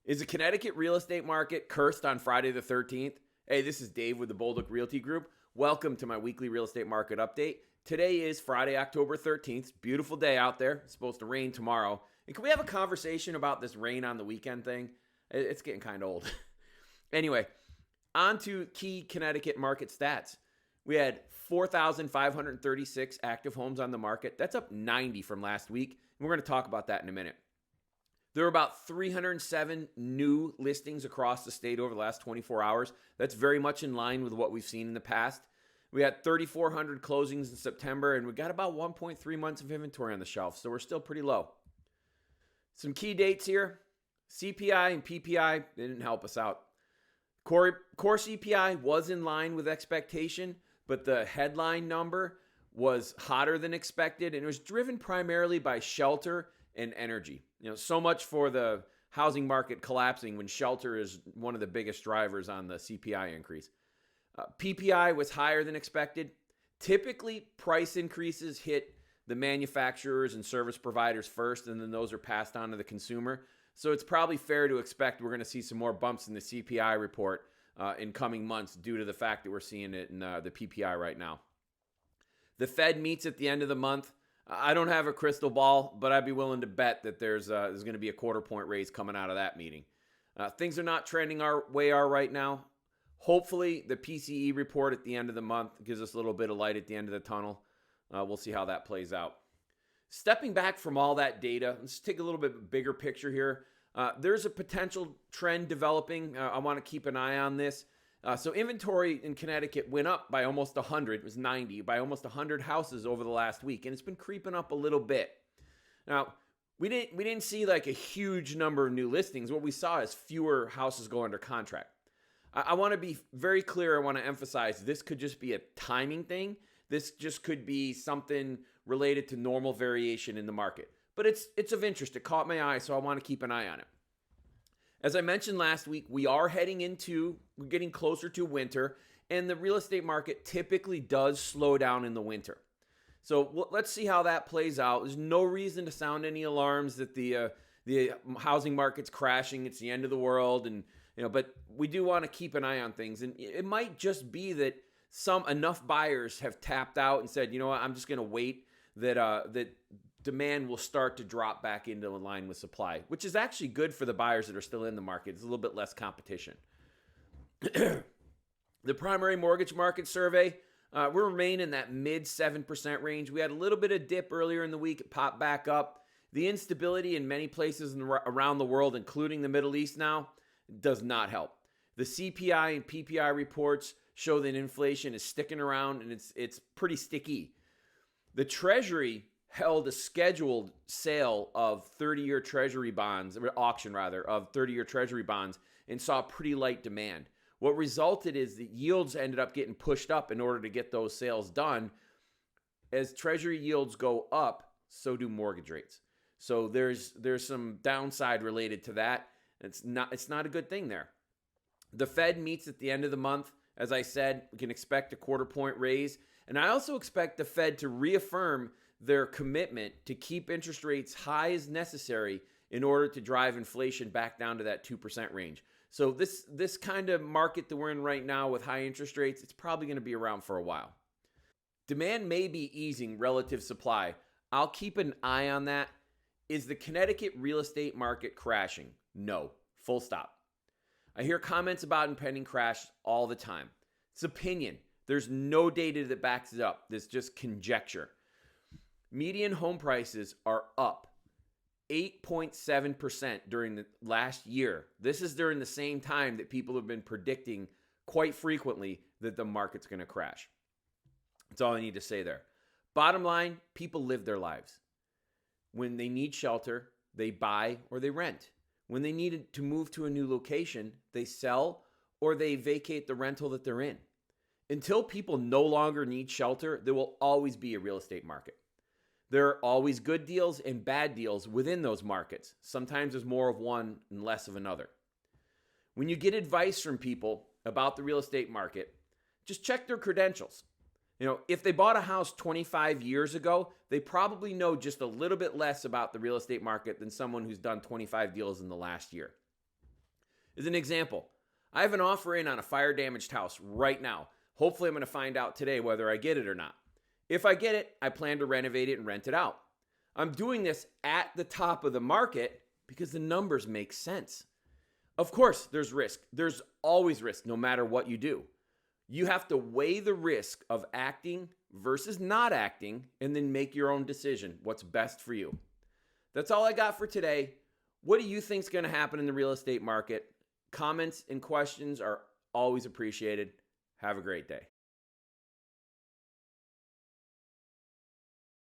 Is the Connecticut real estate market cursed on Friday the 13th? Hey, this is Dave with the Bold Oak Realty Group. Welcome to my weekly real estate market update. Today is Friday, October 13th. Beautiful day out there. It's supposed to rain tomorrow. And can we have a conversation about this rain on the weekend thing? It's getting kind of old. Anyway, on to key Connecticut market stats. We had 4,536 active homes on the market. That's up 90 from last week. And we're going to talk about that in a minute. There were about 307 new listings across the state over the last 24 hours. That's very much in line with what we've seen in the past. We had 3,400 closings in September, and we got about 1.3 months of inventory on the shelf, so we're still pretty low. Some key dates here. CPI and PPI, they didn't help us out. Core CPI was in line with expectation, but the headline number was hotter than expected, and it was driven primarily by shelter and energy. So much for the housing market collapsing when shelter is one of the biggest drivers on the CPI increase. PPI was higher than expected. Typically, price increases hit the manufacturers and service providers first, and then those are passed on to the consumer. So it's probably fair to expect we're going to see some more bumps in the CPI report in coming months due to the fact that we're seeing it in the PPI right now. The Fed meets at the end of the month. I don't have a crystal ball, but I'd be willing to bet that there's going to be a quarter-point raise coming out of that meeting. Things are not trending our way right now. Hopefully, the PCE report at the end of the month gives us a little bit of light at the end of the tunnel. We'll see how that plays out. Stepping back from all that data, let's take a little bit bigger picture here. There's a potential trend developing. I want to keep an eye on this. So inventory in Connecticut went up by almost 100, it was 90, by almost 100 houses over the last week, and it's been creeping up a little bit. Now, we didn't see like a huge number of new listings. What we saw is fewer houses go under contract. I want to be very clear. I want to emphasize this could just be a timing thing. This just could be something related to normal variation in the market. But it's of interest. It caught my eye, so I want to keep an eye on it. As I mentioned last week, we're getting closer to winter, and the real estate market typically does slow down in the winter. So let's see how that plays out. There's no reason to sound any alarms that the housing market's crashing. It's the end of the world, but we do want to keep an eye on things. And it might just be that enough buyers have tapped out and said, you know what, I'm just going to wait that demand will start to drop back into line with supply, which is actually good for the buyers that are still in the market. It's a little bit less competition. The primary mortgage market survey, we remain in that mid 7% range. We had a little bit of dip earlier in the week. It popped back up. The instability in many places around the world, including the Middle East now, does not help. The CPI and PPI reports show that inflation is sticking around, and it's pretty sticky. The Treasury held a scheduled sale of 30-year Treasury bonds, or auction rather, of 30-year Treasury bonds, and saw pretty light demand. What resulted is that yields ended up getting pushed up in order to get those sales done. As Treasury yields go up, so do mortgage rates. So there's some downside related to that. It's not a good thing there. The Fed meets at the end of the month. As I said, we can expect a quarter-point raise. And I also expect the Fed to reaffirm their commitment to keep interest rates high as necessary in order to drive inflation back down to that 2% range. So this kind of market that we're in right now with high interest rates, it's probably going to be around for a while. Demand may be easing relative supply. I'll keep an eye on that. Is the Connecticut real estate market crashing? No. Full stop. I hear comments about impending crash all the time. It's opinion. There's no data that backs it up. It's just conjecture. Median home prices are up 8.7% during the last year. This is during the same time that people have been predicting quite frequently that the market's going to crash. That's all I need to say there. Bottom line, people live their lives. When they need shelter, they buy or they rent. When they need to move to a new location, they sell or they vacate the rental that they're in. Until people no longer need shelter, there will always be a real estate market. There are always good deals and bad deals within those markets. Sometimes there's more of one and less of another. When you get advice from people about the real estate market, just check their credentials. If they bought a house 25 years ago, they probably know just a little bit less about the real estate market than someone who's done 25 deals in the last year. As an example, I have an offer in on a fire damaged house right now. Hopefully, I'm going to find out today whether I get it or not. If I get it, I plan to renovate it and rent it out. I'm doing this at the top of the market because the numbers make sense. Of course, there's risk. There's always risk, no matter what you do. You have to weigh the risk of acting versus not acting and then make your own decision, what's best for you. That's all I got for today. What do you think is going to happen in the real estate market? Comments and questions are always appreciated. Have a great day.